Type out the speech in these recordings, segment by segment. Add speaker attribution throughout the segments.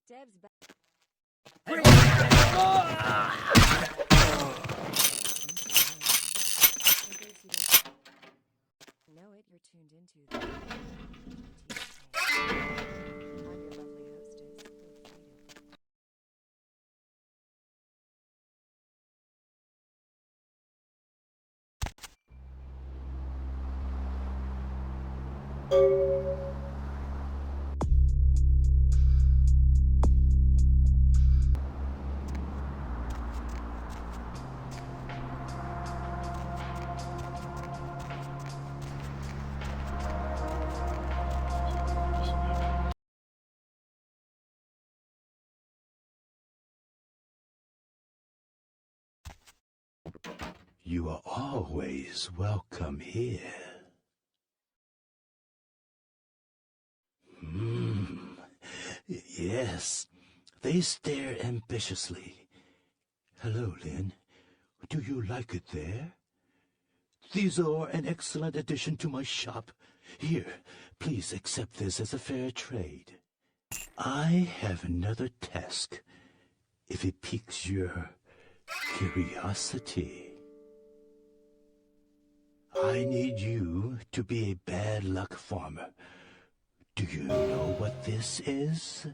Speaker 1: Deb's back. Know it, you're tuned into the I'm your lovely hostess. Feel free to
Speaker 2: You are always welcome here. Yes, they stare ambitiously. Hello, Lynn. Do you like it there? These are an excellent addition to my shop. Here, please accept this as a fair trade. I have another task, if it piques your curiosity. I need you to be a bad luck farmer. Do you know what this is?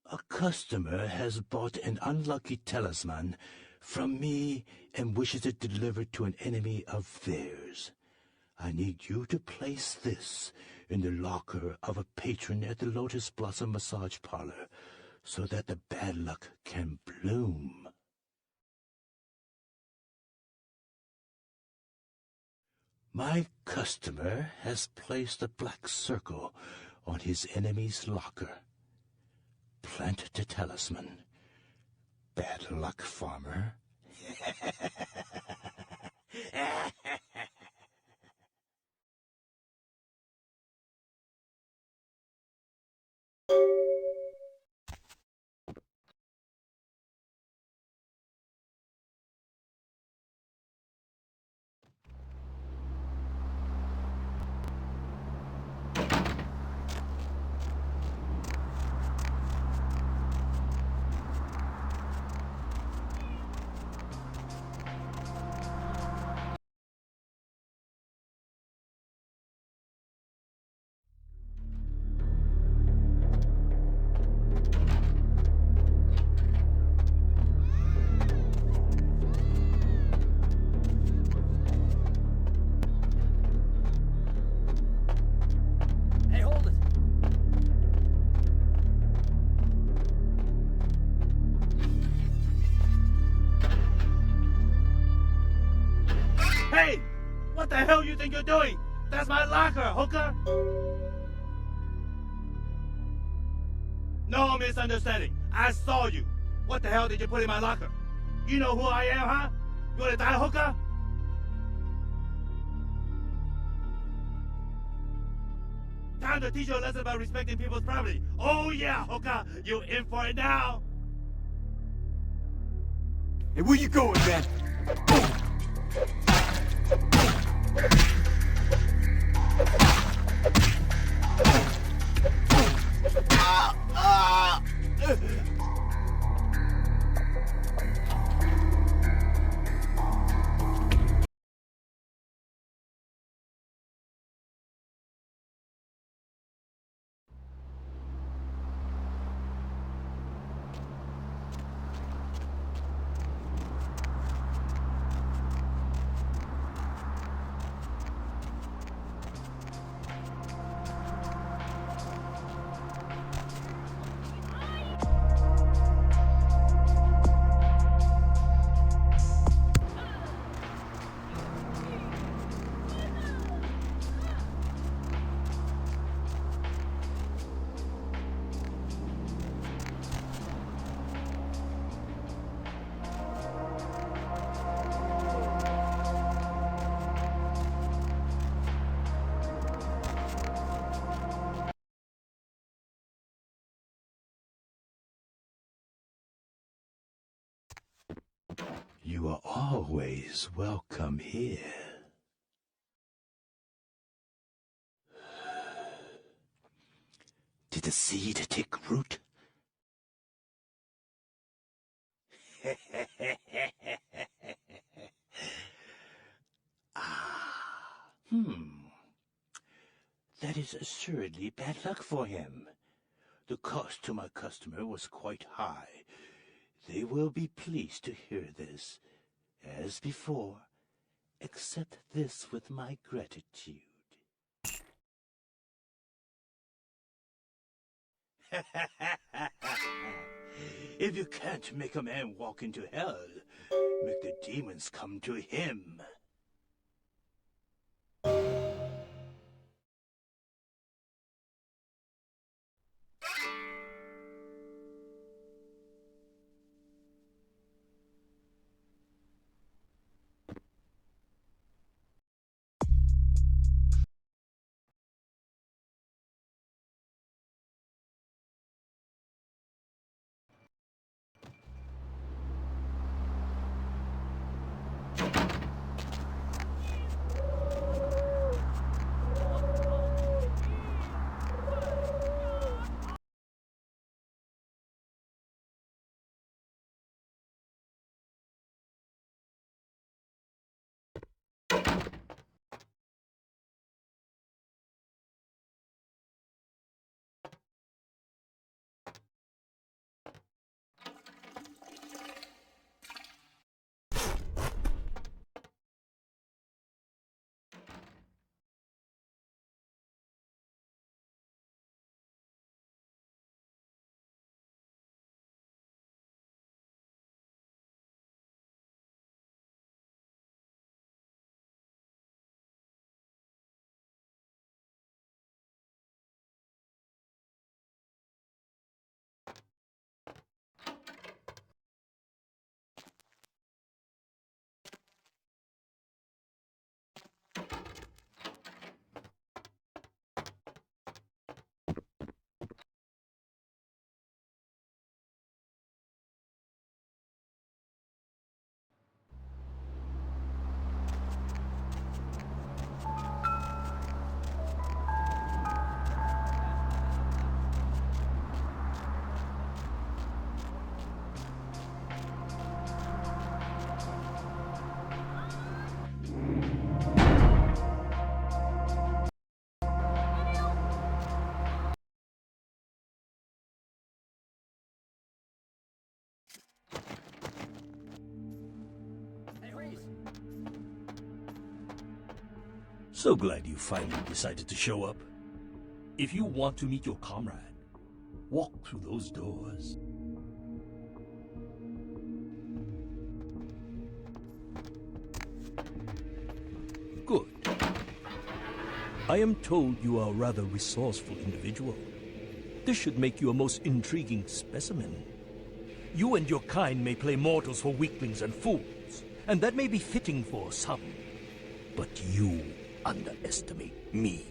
Speaker 2: A customer has bought an unlucky talisman from me and wishes it delivered to an enemy of theirs. I need you to place this in the locker of a patron at the Lotus Blossom Massage Parlor so that the bad luck can bloom. My customer has placed a black circle on his enemy's locker. Plant the talisman. Bad luck, farmer.
Speaker 3: Hey, hold it!
Speaker 4: Hey! What the hell you think you're doing? That's my locker, hooker! No misunderstanding. I saw you. What the hell did you put in my locker? You know who I am, huh? You wanna die, hooker? Time to teach you a lesson about respecting people's property. Oh yeah, hooker! You in for it now?
Speaker 3: Hey, where you going, man?
Speaker 2: You are always welcome here. the seed take root? That is assuredly bad luck for him. The cost to my customer was quite high. They will be pleased to hear this. As before, accept this with my gratitude. If you can't make a man walk into hell, make the demons come to him.
Speaker 5: So glad you finally decided to show up. If you want to meet your comrade, walk through those doors. Good. I am told you are a rather resourceful individual. This should make you a most intriguing specimen. You and your kind may play mortals for weaklings and fools, and that may be fitting for some. But you underestimate me.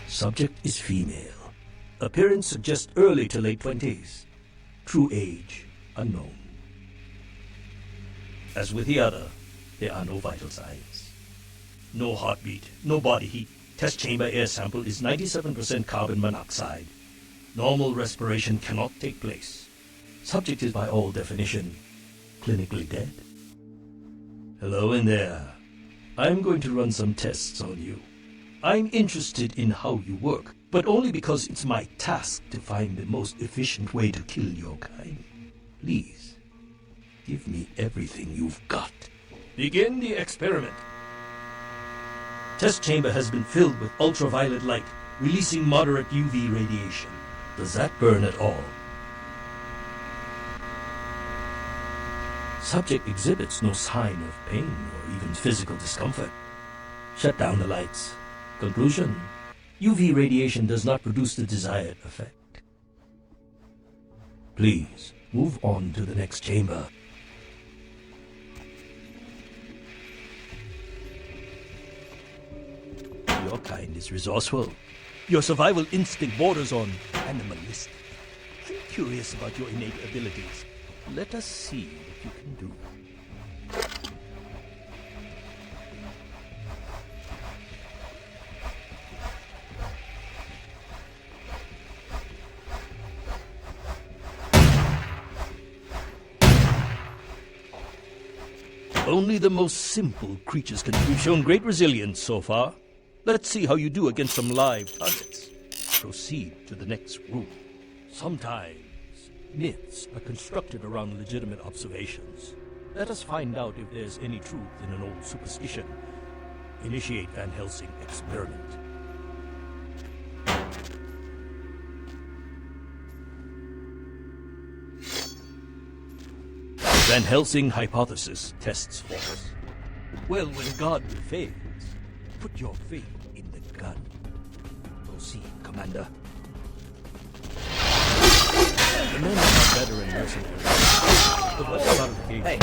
Speaker 5: Subject is female. Appearance suggests early to late 20s. True age, unknown. As with the other, there are no vital signs. No heartbeat, no body heat. Test chamber air sample is 97% carbon monoxide. Normal respiration cannot take place. Subject is by all definition clinically dead. Hello in there. I'm going to run some tests on you. I'm interested in how you work, but only because it's my task to find the most efficient way to kill your kind. Please, give me everything you've got. Begin the experiment. Test chamber has been filled with ultraviolet light, releasing moderate UV radiation. Does that burn at all? Subject exhibits no sign of pain or even physical discomfort. Shut down the lights. Conclusion: UV radiation does not produce the desired effect. Please, move on to the next chamber. Your kind is resourceful. Your survival instinct borders on animalistic. I'm curious about your innate abilities. Let us see what you can do. Only the most simple creatures can. You've shown great resilience so far. Let's see how you do against some live targets. Proceed to the next room. Sometimes myths are constructed around legitimate observations. Let us find out if there's any truth in an old superstition. Initiate Van Helsing experiment. Van Helsing hypothesis tests false. Well, when God fails, put your faith in the gun. Proceed, Commander. The men are better in mercenaries. But what about occasion?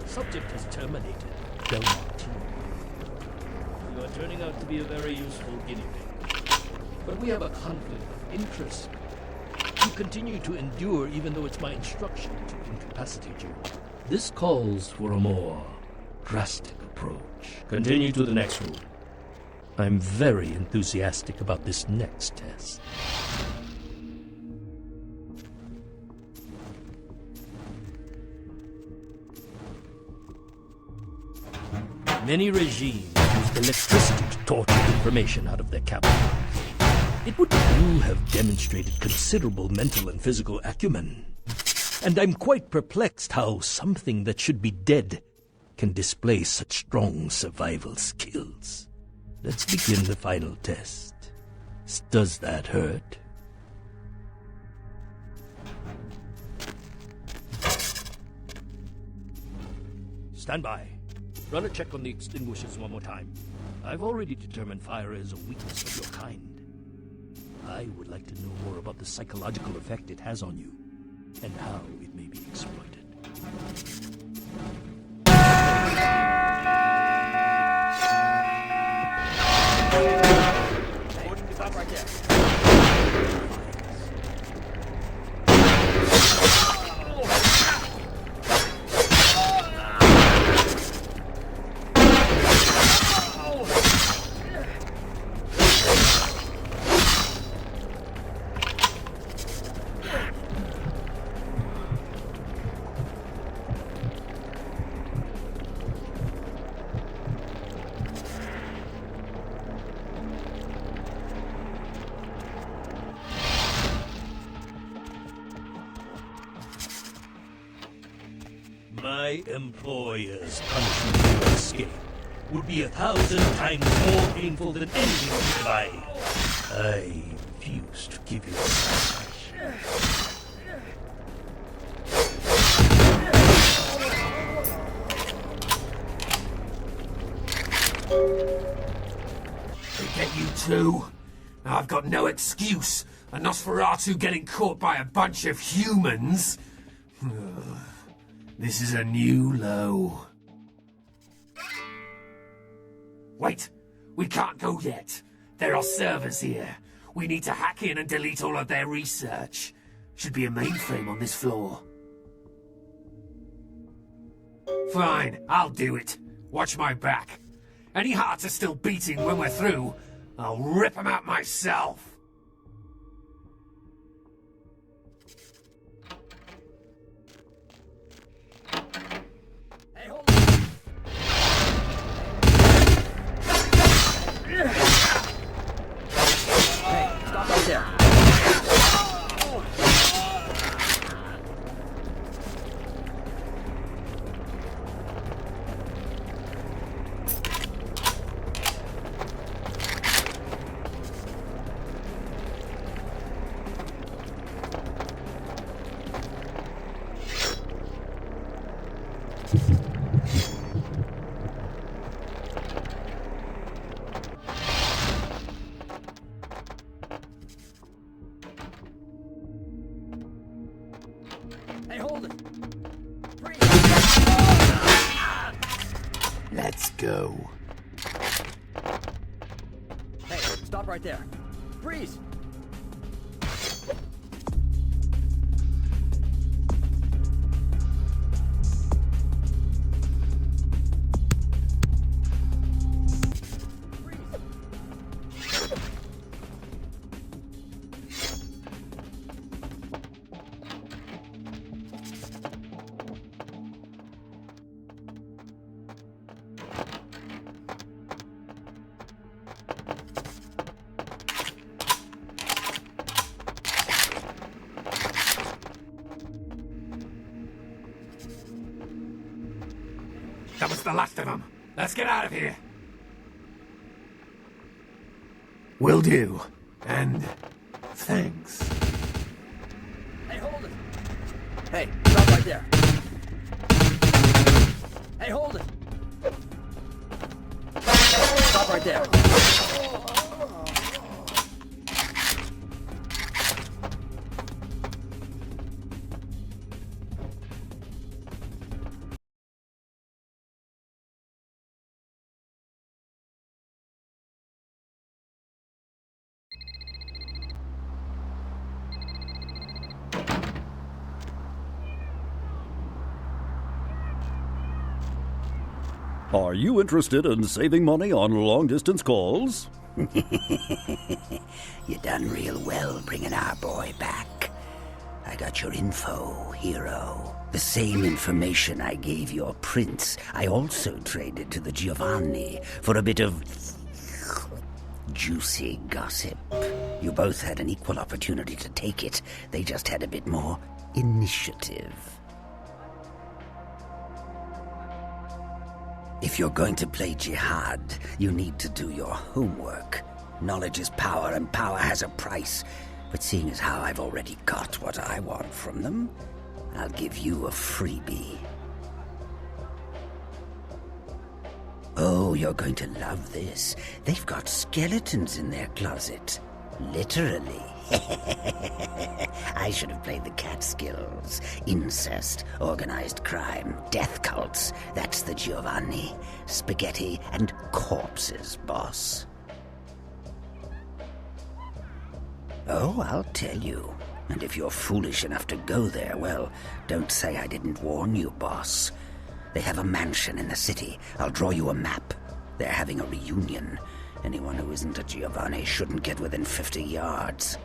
Speaker 5: Subject is terminated. Del Martini. You are turning out to be a very useful guinea pig. But we have a conflict of interest. You continue to endure even though it's my instruction to incapacitate you. This calls for a more drastic approach. Continue to the next room. I'm very enthusiastic about this next test. Many regimes use electricity to torture information out of their capitals. It would you have demonstrated considerable mental and physical acumen. And I'm quite perplexed how something that should be dead can display such strong survival skills. Let's begin the final test. Does that hurt? Stand by. Run a check on the extinguishers one more time. I've already determined fire is a weakness of your kind. I would like to know more about the psychological effect it has on you, and how it may be exploited.
Speaker 3: Hey, stop right there.
Speaker 5: My employer's punishment for escape would be 1,000 times more painful than anything I refuse to give you a satisfaction.
Speaker 3: They get you too? I've got no excuse. A Nosferatu getting caught by a bunch of humans? This is a new low. Wait! We can't go yet. There are servers here. We need to hack in and delete all of their research. Should be a mainframe on this floor. Fine, I'll do it. Watch my back. Any hearts are still beating when we're through, I'll rip them out myself.
Speaker 1: Stop right there.
Speaker 6: go.
Speaker 7: Hey, stop right there. Freeze!
Speaker 3: That was the last of them. Let's get out of here. Will do. And thanks.
Speaker 7: Hey, hold it! Hey, stop right there. Hey, hold it! Stop right there.
Speaker 8: Are you interested in saving money on long-distance calls?
Speaker 9: You done real well bringing our boy back. I got your info, hero. The same information I gave your prince, I also traded to the Giovanni for a bit of juicy gossip. You both had an equal opportunity to take it. They just had a bit more initiative. If you're going to play jihad, you need to do your homework. Knowledge is power, and power has a price. But seeing as how I've already got what I want from them, I'll give you a freebie. Oh, you're going to love this. They've got skeletons in their closet. Literally. I should have played the Catskills. Incest, organized crime, death cults. That's the Giovanni. Spaghetti and corpses, boss. Oh, I'll tell you. And if you're foolish enough to go there, well, don't say I didn't warn you, boss. They have a mansion in the city. I'll draw you a map. They're having a reunion. Anyone who isn't a Giovanni shouldn't get within 50 yards.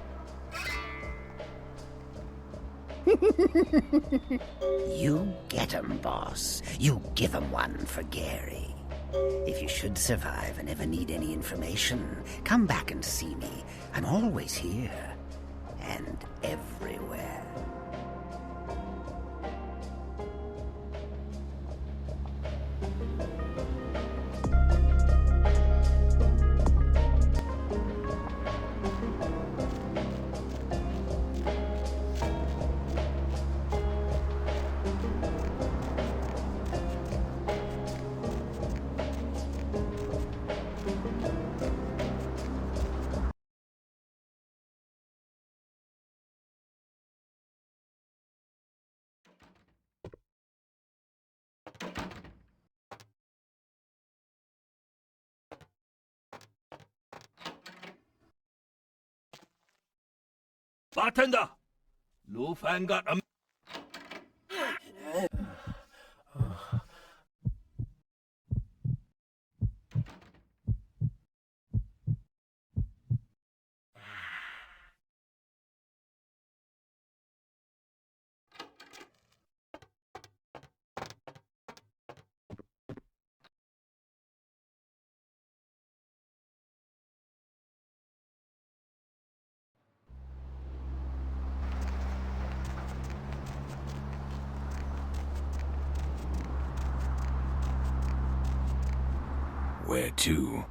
Speaker 9: You get 'em, boss. You give 'em one for Gary. If you should survive and ever need any information, come back and see me. I'm always here. And everywhere.
Speaker 5: Bartender! Lu Fan got a...
Speaker 6: Where to?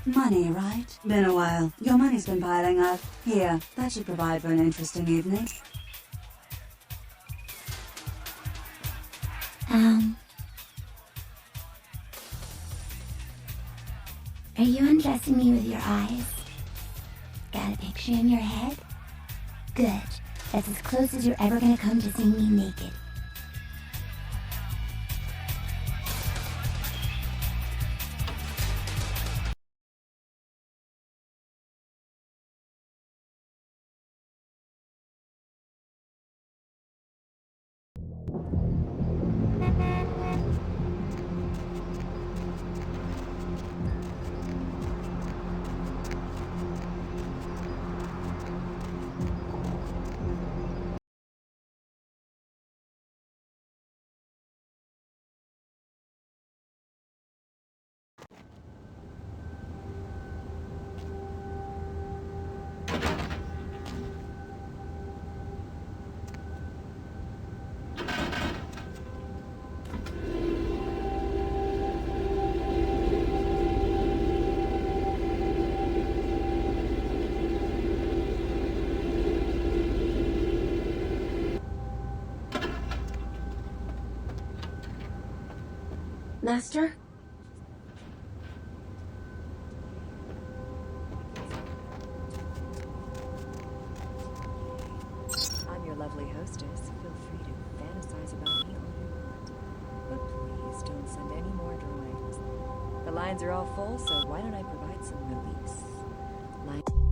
Speaker 6: Money, right? Been a while. Your money's been piling up. Here, that should provide for an interesting evening.
Speaker 10: Are you undressing me with your eyes? Got a picture in your head? Good. That's as close as you're ever gonna come to seeing me naked.
Speaker 6: Master?
Speaker 1: I'm your lovely hostess. Feel free to fantasize about me all you want. But please don't send any more drawings. The lines are all full, so why don't I provide some release? Line